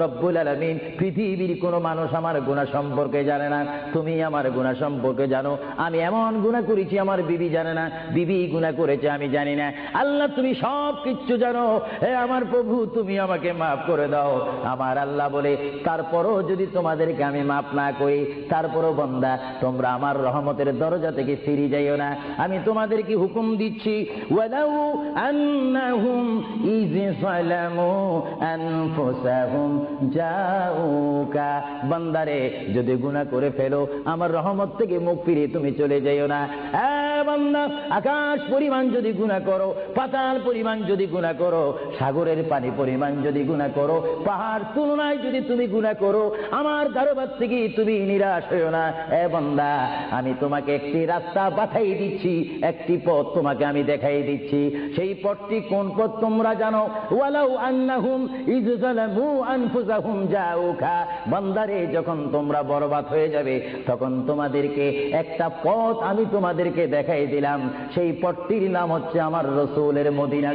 রব্বুল আলামিন পৃথিবীর কোনো মানুষ আমার গুনাহ সম্পর্কে জানে না, তুমি আমার গুনাহ সম্পর্কে জানো। আমি এমন গুনাহ করেছি আমার বিবি জানে না, বিবি গুনাহ করেছে আমি জানি না। আল্লাহ তুমি সব কিচ্ছু জানো, হে আমার প্রভু তুমি আমাকে মাফ করে দাও। আমার আল্লাহ বলে, তারপরও যদি তোমাদেরকে আমি মাফ না করি, তারপরও বান্দা তোমরা আমার রহমতের দরজা থেকে ফিরে যাইও না। আমি তোমাদেরকে হুকুম দিচ্ছি, ওয়ালাউ আন্নাহুম ইয যালামু আনফুসাহুম জাউকা, বান্দারে যদি গুনাহ করে ফেলো আমার রহমত থেকে মুখ ফিরিয়ে তুমি চলে যাইও না। বান্দা, আকাশ পরিমাণ যদি গুনাহ করো, পাতাল পরিমাণ যদি গুনাহ করো, সাগরের পানি পরিমাণ যদি গুনাহ করো, পাহাড় তুলনায় যদি তুমি গুনাহ করো, আমার দরবার থেকে তুমি নিরাশ হইও না। বান্দা, আমি তোমাকে একটি রাস্তা পাঠাই দিচ্ছি, একটি পথ তোমাকে আমি দেখাই দিচ্ছি। সেই পথটি কোন পথ তোমরা জানো? ওয়ালাউ আন্নাহুম ইয যালামু আনফুসাহুম জাউকা, বান্দারে যখন তোমরা বরবাদ হয়ে যাবে তখন তোমাদেরকে একটা পথ আমি তোমাদেরকে দেখাই দিলাম, সেই পথটির নাম হচ্ছে আমার রাসূলের মদিনা।